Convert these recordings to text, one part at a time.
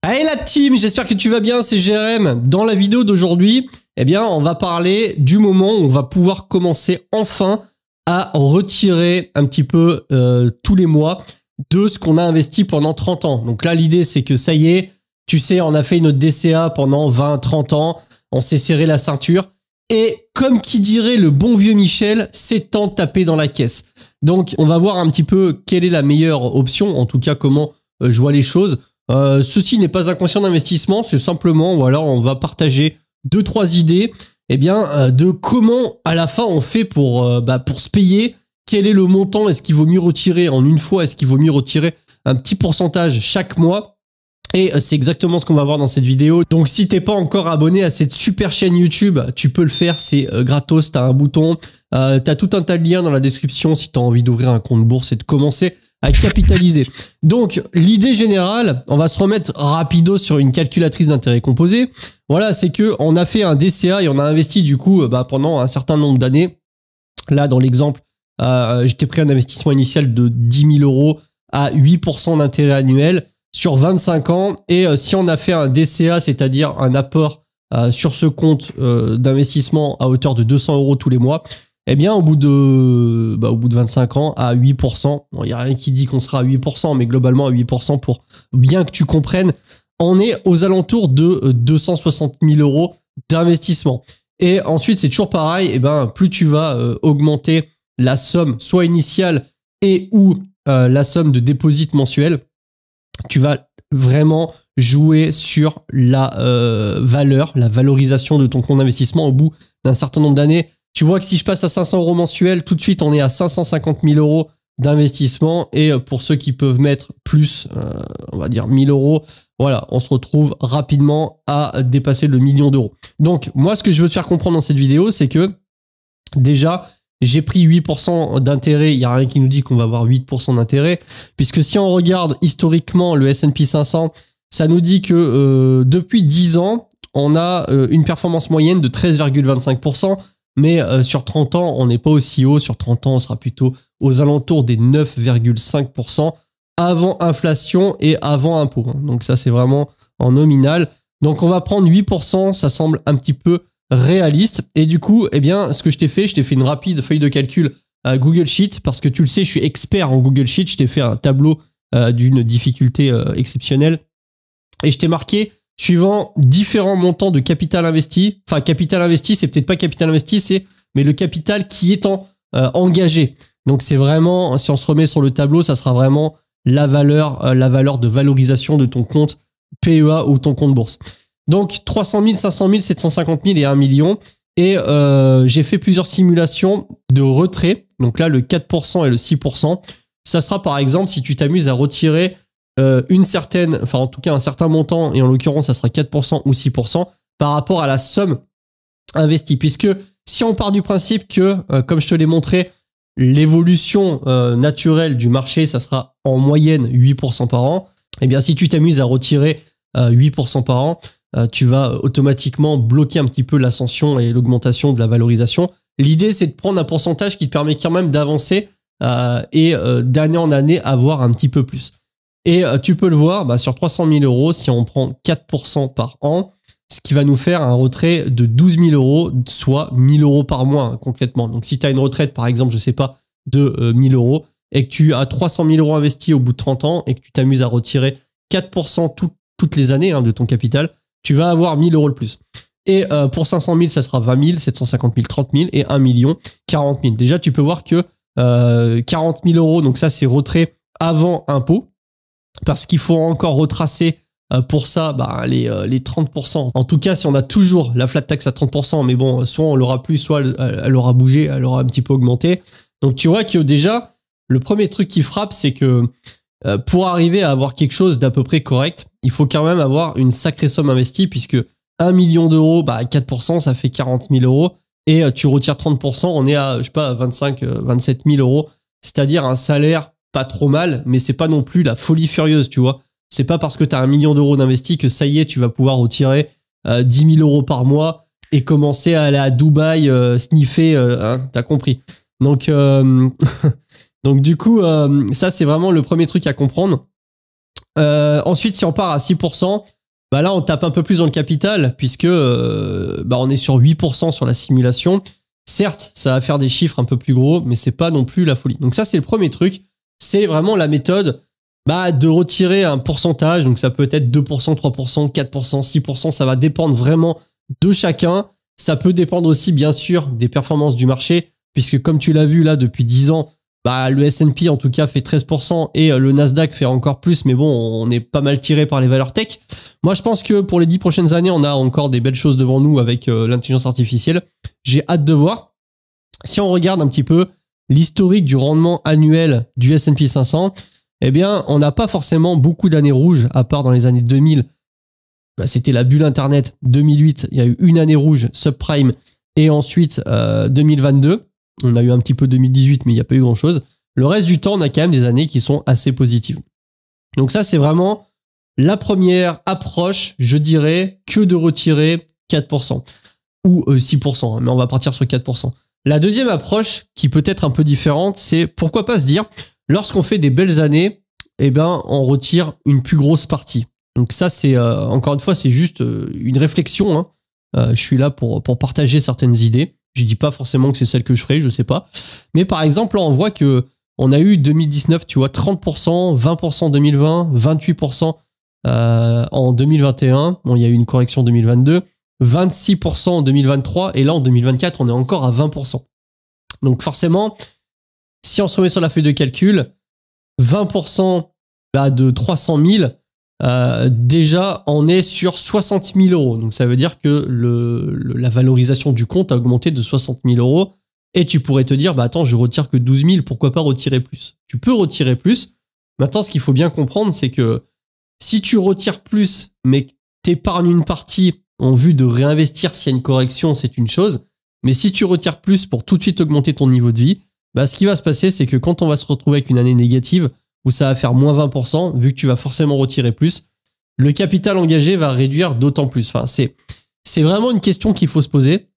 Allez la team, j'espère que tu vas bien, c'est Jérém. Dans la vidéo d'aujourd'hui, eh bien, on va parler du moment où on va pouvoir commencer enfin à retirer un petit peu tous les mois de ce qu'on a investi pendant 30 ans. Donc là, l'idée, c'est que ça y est, tu sais, on a fait notre DCA pendant 20, 30 ans, on s'est serré la ceinture. Et comme qui dirait le bon vieux Michel, c'est temps de taper dans la caisse. Donc, on va voir un petit peu quelle est la meilleure option, en tout cas, comment je vois les choses. Ceci n'est pas un conseil d'investissement, c'est simplement, voilà, on va partager 2-3 idées, eh bien, de comment à la fin on fait pour se payer, quel est le montant, est-ce qu'il vaut mieux retirer en une fois, est-ce qu'il vaut mieux retirer un petit pourcentage chaque mois. Et c'est exactement ce qu'on va voir dans cette vidéo. Donc si t'es pas encore abonné à cette super chaîne YouTube, tu peux le faire, c'est gratos, t'as un bouton, t'as tout un tas de liens dans la description si t'as envie d'ouvrir un compte bourse et de commencer à capitaliser. Donc l'idée générale, on va se remettre rapido sur une calculatrice d'intérêt composé. Voilà, c'est que on a fait un DCA et on a investi du coup pendant un certain nombre d'années. Là dans l'exemple, j'étais pris un investissement initial de 10 000 € à 8% d'intérêt annuel sur 25 ans. Et si on a fait un DCA, c'est-à-dire un apport sur ce compte d'investissement à hauteur de 200 € tous les mois, eh bien, au bout de 25 ans, à 8%, il n'y a rien qui dit qu'on sera à 8%, mais globalement à 8%, pour bien que tu comprennes, on est aux alentours de 260 000 € d'investissement. Et ensuite, c'est toujours pareil, eh ben, plus tu vas augmenter la somme, soit initiale et ou la somme de dépôt mensuel, tu vas vraiment jouer sur la valeur, la valorisation de ton compte d'investissement au bout d'un certain nombre d'années. Tu vois que si je passe à 500 € mensuels, tout de suite, on est à 550 000 € d'investissement. Et pour ceux qui peuvent mettre plus, on va dire 1000 €, voilà, on se retrouve rapidement à dépasser le million d'euros. Donc, moi, ce que je veux te faire comprendre dans cette vidéo, c'est que déjà, j'ai pris 8% d'intérêt. Il n'y a rien qui nous dit qu'on va avoir 8% d'intérêt. Puisque si on regarde historiquement le S&P 500, ça nous dit que depuis 10 ans, on a une performance moyenne de 13,25%. Mais sur 30 ans, on n'est pas aussi haut. Sur 30 ans, on sera plutôt aux alentours des 9,5% avant inflation et avant impôt. Donc ça, c'est vraiment en nominal. Donc on va prendre 8%. Ça semble un petit peu réaliste. Et du coup, eh bien, ce que je t'ai fait une rapide feuille de calcul à Google Sheet, parce que tu le sais, je suis expert en Google Sheet. Je t'ai fait un tableau d'une difficulté exceptionnelle. Et je t'ai marqué, suivant différents montants de capital investi. Enfin, capital investi, c'est peut-être pas capital investi, mais le capital qui est engagé. Donc, c'est vraiment, si on se remet sur le tableau, ça sera vraiment la valeur de valorisation de ton compte PEA ou ton compte bourse. Donc, 300 000, 500 000, 750 000 et 1 million. Et j'ai fait plusieurs simulations de retrait. Donc là, le 4% et le 6%. Ça sera par exemple si tu t'amuses à retirer une certaine, enfin en tout cas un certain montant, et en l'occurrence, ça sera 4% ou 6% par rapport à la somme investie. Puisque si on part du principe que, comme je te l'ai montré, l'évolution naturelle du marché, ça sera en moyenne 8% par an, eh bien si tu t'amuses à retirer 8% par an, tu vas automatiquement bloquer un petit peu l'ascension et l'augmentation de la valorisation. L'idée, c'est de prendre un pourcentage qui te permet quand même d'avancer et d'année en année avoir un petit peu plus. Et tu peux le voir sur 300 000 €, si on prend 4% par an, ce qui va nous faire un retrait de 12 000 €, soit 1 000 € par mois concrètement. Donc si tu as une retraite, par exemple, je sais pas, de 1 000 € et que tu as 300 000 € investis au bout de 30 ans et que tu t'amuses à retirer 4% toutes les années de ton capital, tu vas avoir 1 000 € de plus. Et pour 500 000, ça sera 20 000, 750 000, 30 000 et 1 million, 40 000. Déjà, tu peux voir que 40 000 €, donc ça, c'est retrait avant impôt, parce qu'il faut encore retracer pour ça les 30%. En tout cas, si on a toujours la flat tax à 30%, mais bon, soit on l'aura plus, soit elle aura bougé, elle aura un petit peu augmenté. Donc, tu vois que déjà, le premier truc qui frappe, c'est que pour arriver à avoir quelque chose d'à peu près correct, il faut quand même avoir une sacrée somme investie, puisque 1 million d'euros, 4%, ça fait 40 000 €. Et tu retires 30%, on est à, je sais pas, 25 27 000 €. C'est-à-dire un salaire pas trop mal, mais c'est pas non plus la folie furieuse, tu vois. C'est pas parce que tu as 1 million d'euros d'investi que ça y est, tu vas pouvoir retirer 10 000 € par mois et commencer à aller à Dubaï sniffer, t'as compris. Donc, donc du coup, ça c'est vraiment le premier truc à comprendre. Ensuite, si on part à 6%, bah là, on tape un peu plus dans le capital puisque bah on est sur 8% sur la simulation. Certes, ça va faire des chiffres un peu plus gros, mais c'est pas non plus la folie. Donc ça, c'est le premier truc. C'est vraiment la méthode de retirer un pourcentage. Donc ça peut être 2%, 3%, 4%, 6%. Ça va dépendre vraiment de chacun. Ça peut dépendre aussi, bien sûr, des performances du marché, puisque comme tu l'as vu là depuis 10 ans, le S&P en tout cas fait 13% et le Nasdaq fait encore plus, mais bon, on est pas mal tiré par les valeurs tech. Moi, je pense que pour les 10 prochaines années, on a encore des belles choses devant nous avec l'intelligence artificielle. J'ai hâte de voir. Si on regarde un petit peu l'historique du rendement annuel du S&P 500, eh bien, on n'a pas forcément beaucoup d'années rouges, à part dans les années 2000. C'était la bulle Internet. 2008, il y a eu une année rouge, subprime, et ensuite 2022. On a eu un petit peu 2018, mais il n'y a pas eu grand-chose. Le reste du temps, on a quand même des années qui sont assez positives. Donc ça, c'est vraiment la première approche, je dirais, que de retirer 4%. Ou 6%, mais on va partir sur 4%. La deuxième approche, qui peut être un peu différente, c'est pourquoi pas se dire, lorsqu'on fait des belles années, eh ben, on retire une plus grosse partie. Donc ça, c'est encore une fois, c'est juste une réflexion. Hein. Je suis là pour partager certaines idées. Je dis pas forcément que c'est celle que je ferai, je sais pas. Mais par exemple, là, on voit que on a eu 2019, tu vois, 30%, 20% en 2020, 28% en 2021. Bon, il y a eu une correction en 2022, 26% en 2023, et là, en 2024, on est encore à 20%. Donc forcément, si on se remet sur la feuille de calcul, 20% de 300 000, déjà, on est sur 60 000 euros. Donc, ça veut dire que la valorisation du compte a augmenté de 60 000 euros. Et tu pourrais te dire, attends, je retire que 12 000, pourquoi pas retirer plus? Tu peux retirer plus. Maintenant, ce qu'il faut bien comprendre, c'est que si tu retires plus, mais que t'épargnes une partie en vue de réinvestir s'il y a une correction, c'est une chose. Mais si tu retires plus pour tout de suite augmenter ton niveau de vie, ce qui va se passer, c'est que quand on va se retrouver avec une année négative, où ça va faire moins 20%, vu que tu vas forcément retirer plus, le capital engagé va réduire d'autant plus. Enfin, c'est vraiment une question qu'il faut se poser.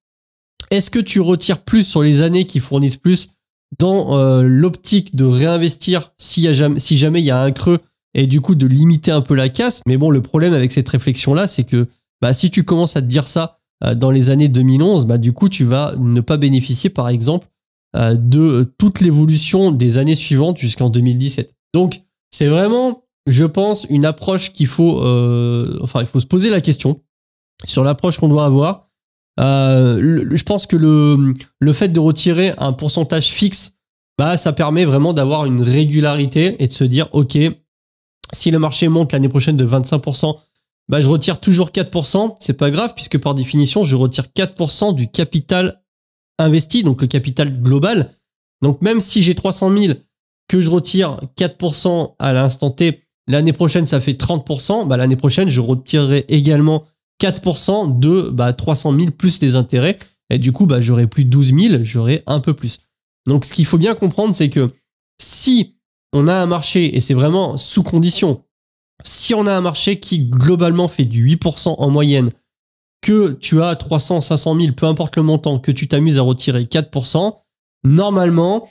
Est-ce que tu retires plus sur les années qui fournissent plus dans l'optique de réinvestir si jamais il y a un creux et du coup de limiter un peu la casse? Mais bon, le problème avec cette réflexion-là, c'est que si tu commences à te dire ça dans les années 2011, du coup, tu vas ne pas bénéficier, par exemple, de toute l'évolution des années suivantes jusqu'en 2017. Donc, c'est vraiment, je pense, une approche qu'il faut... il faut se poser la question sur l'approche qu'on doit avoir. Je pense que le fait de retirer un pourcentage fixe, ça permet vraiment d'avoir une régularité et de se dire, ok, si le marché monte l'année prochaine de 25%, je retire toujours 4%. C'est pas grave, puisque par définition, je retire 4% du capital investi, donc le capital global. Donc, même si j'ai 300 000... que je retire 4% à l'instant T, l'année prochaine, ça fait 30%, l'année prochaine, je retirerai également 4% de 300 000 plus les intérêts. Et du coup, j'aurai plus 12 000, j'aurai un peu plus. Donc, ce qu'il faut bien comprendre, c'est que si on a un marché, et c'est vraiment sous condition, si on a un marché qui globalement fait du 8% en moyenne, que tu as 300, 500 000, peu importe le montant, que tu t'amuses à retirer 4%, normalement,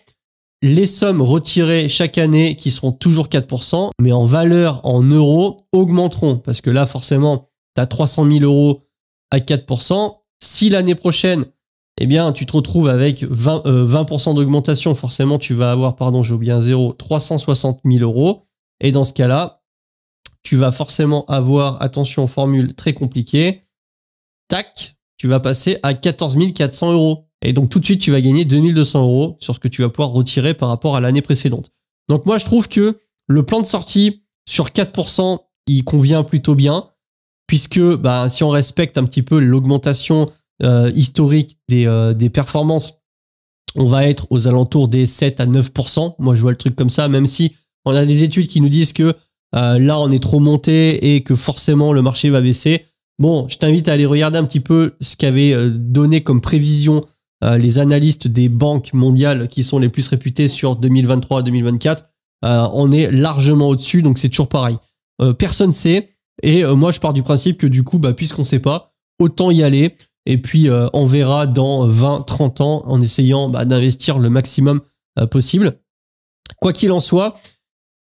les sommes retirées chaque année, qui seront toujours 4%, mais en valeur, en euros, augmenteront. Parce que là, forcément, tu as 300 000 euros à 4%. Si l'année prochaine, tu te retrouves avec 20% d'augmentation, forcément, tu vas avoir, j'ai oublié un zéro, 360 000 euros. Et dans ce cas-là, tu vas forcément avoir, attention, formule très compliquée, tac, tu vas passer à 14 400 euros. Et donc, tout de suite, tu vas gagner 2200 euros sur ce que tu vas pouvoir retirer par rapport à l'année précédente. Donc, moi, je trouve que le plan de sortie sur 4%, il convient plutôt bien, puisque si on respecte un petit peu l'augmentation historique des performances, on va être aux alentours des 7 à 9%. Moi, je vois le truc comme ça, même si on a des études qui nous disent que là, on est trop monté et que forcément, le marché va baisser. Bon, je t'invite à aller regarder un petit peu ce qu'avait donné comme prévision les analystes des banques mondiales qui sont les plus réputées sur 2023 à 2024. On est largement au-dessus, donc c'est toujours pareil. Personne sait, et moi je pars du principe que du coup, puisqu'on ne sait pas, autant y aller, et puis on verra dans 20-30 ans en essayant d'investir le maximum possible. Quoi qu'il en soit,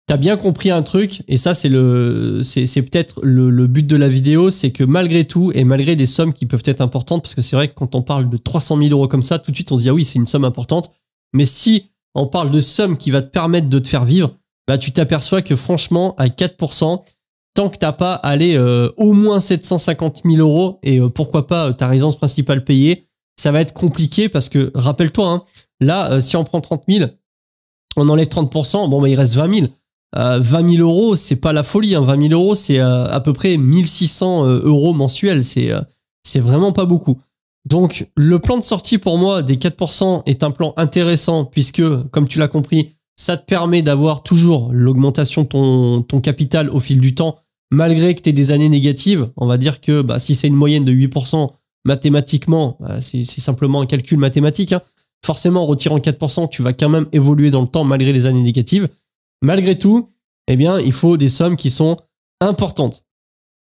t'as bien compris un truc, et ça c'est peut-être le but de la vidéo, c'est que malgré tout, et malgré des sommes qui peuvent être importantes, parce que c'est vrai que quand on parle de 300 000 euros comme ça, tout de suite on se dit ah oui c'est une somme importante, mais si on parle de somme qui va te permettre de te faire vivre, bah tu t'aperçois que franchement à 4%, tant que t'as pas allé au moins 750 000 euros, et pourquoi pas ta résidence principale payée, ça va être compliqué parce que rappelle-toi, hein, là si on prend 30 000, on enlève 30%, bon bah il reste 20 000. 20 000 euros, c'est pas la folie. Hein. 20 000 euros, c'est à peu près 1600 euros mensuels. C'est vraiment pas beaucoup. Donc, le plan de sortie pour moi des 4% est un plan intéressant puisque, comme tu l'as compris, ça te permet d'avoir toujours l'augmentation de ton capital au fil du temps, malgré que tu aies des années négatives. On va dire que bah, si c'est une moyenne de 8%, mathématiquement, bah, c'est simplement un calcul mathématique. Hein. Forcément, en retirant 4%, tu vas quand même évoluer dans le temps malgré les années négatives. Malgré tout, eh bien, il faut des sommes qui sont importantes.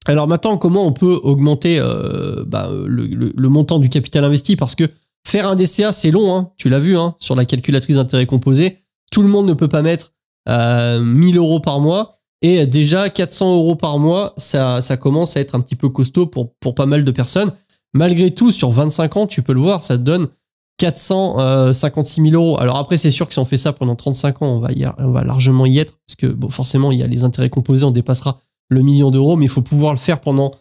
Alors maintenant, comment on peut augmenter le montant du capital investi? Parce que faire un DCA, c'est long, hein, tu l'as vu hein, sur la calculatrice d'intérêt composé. Tout le monde ne peut pas mettre 1000 euros par mois. Et déjà, 400 euros par mois, ça commence à être un petit peu costaud pour pas mal de personnes. Malgré tout, sur 25 ans, tu peux le voir, ça te donne 456 000 euros. Alors après, c'est sûr que si on fait ça pendant 35 ans, on va largement y être. Parce que bon, forcément, il y a les intérêts composés, on dépassera le million d'euros, mais il faut pouvoir le faire pendant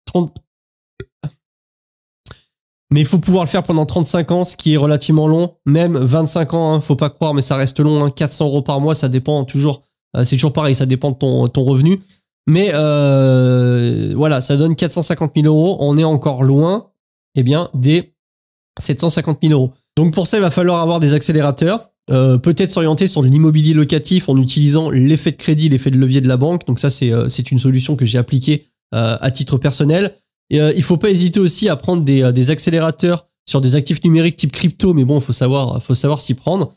35 ans, ce qui est relativement long. Même 25 ans, hein, faut pas croire, mais ça reste long. Hein, 400 euros par mois, ça dépend toujours. C'est toujours pareil, ça dépend de ton revenu. Mais voilà, ça donne 450 000 euros. On est encore loin, eh bien, des 750 000 euros. Donc pour ça, il va falloir avoir des accélérateurs. Peut-être s'orienter sur de l'immobilier locatif en utilisant l'effet de crédit, l'effet de levier de la banque. Donc ça, c'est une solution que j'ai appliquée à titre personnel. Et, il faut pas hésiter aussi à prendre des accélérateurs sur des actifs numériques type crypto, mais bon, il faut savoir s'y prendre.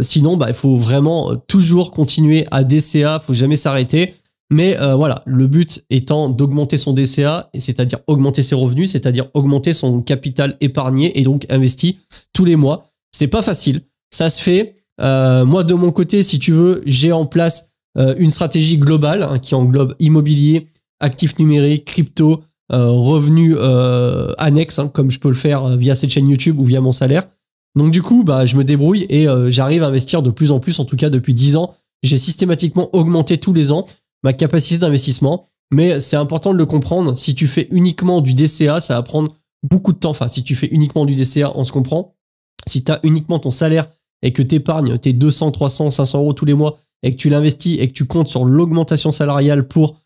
Sinon, bah, il faut vraiment toujours continuer à DCA, faut jamais s'arrêter. Mais voilà, le but étant d'augmenter son DCA, c'est-à-dire augmenter ses revenus, c'est-à-dire augmenter son capital épargné et donc investi tous les mois. C'est pas facile, ça se fait. Moi, de mon côté, si tu veux, j'ai en place une stratégie globale hein, qui englobe immobilier, actifs numériques, crypto, revenus annexes, hein, comme je peux le faire via cette chaîne YouTube ou via mon salaire. Donc du coup, bah, je me débrouille et j'arrive à investir de plus en plus, en tout cas depuis 10 ans. J'ai systématiquement augmenté tous les ans ma capacité d'investissement, mais c'est important de le comprendre. Si tu fais uniquement du DCA, ça va prendre beaucoup de temps. Enfin, si tu fais uniquement du DCA, on se comprend. Si tu as uniquement ton salaire et que tu épargnes tes 200, 300, 500 euros tous les mois et que tu l'investis et que tu comptes sur l'augmentation salariale pour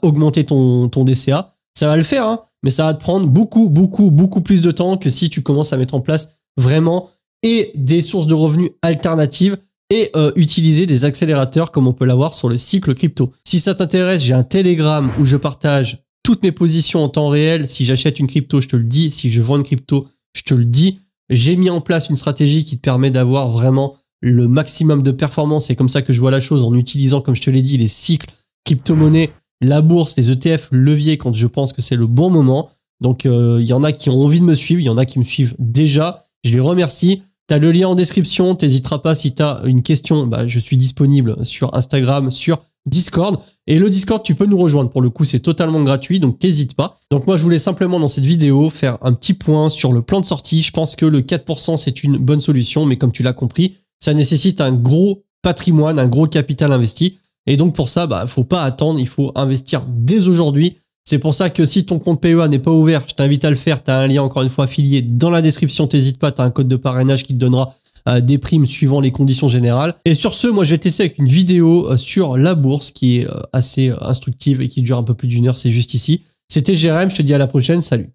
augmenter ton DCA, ça va le faire, hein, mais ça va te prendre beaucoup plus de temps que si tu commences à mettre en place vraiment et des sources de revenus alternatives et utiliser des accélérateurs comme on peut l'avoir sur le cycle crypto. Si ça t'intéresse, j'ai un Telegram où je partage toutes mes positions en temps réel. Si j'achète une crypto, je te le dis. Si je vends une crypto, je te le dis. J'ai mis en place une stratégie qui te permet d'avoir vraiment le maximum de performance. C'est comme ça que je vois la chose en utilisant, comme je te l'ai dit, les cycles crypto-monnaies, la bourse, les ETF, levier quand je pense que c'est le bon moment. Donc, il y en a qui ont envie de me suivre. Il y en a qui me suivent déjà. Je les remercie. Tu as le lien en description. T'hésiteras pas si tu as une question. Bah, je suis disponible sur Instagram, sur Discord. Et le Discord, tu peux nous rejoindre. Pour le coup, c'est totalement gratuit, donc t'hésites pas. Donc moi, je voulais simplement dans cette vidéo faire un petit point sur le plan de sortie. Je pense que le 4%, c'est une bonne solution, mais comme tu l'as compris, ça nécessite un gros patrimoine, un gros capital investi. Et donc pour ça, bah, faut pas attendre, il faut investir dès aujourd'hui. C'est pour ça que si ton compte PEA n'est pas ouvert, je t'invite à le faire. Tu as un lien encore une fois affilié dans la description. T'hésites pas, tu as un code de parrainage qui te donnera des primes suivant les conditions générales. Et sur ce, moi je vais te laisser avec une vidéo sur la bourse qui est assez instructive et qui dure un peu plus d'1 heure. C'est juste ici. C'était Jérém, je te dis à la prochaine. Salut.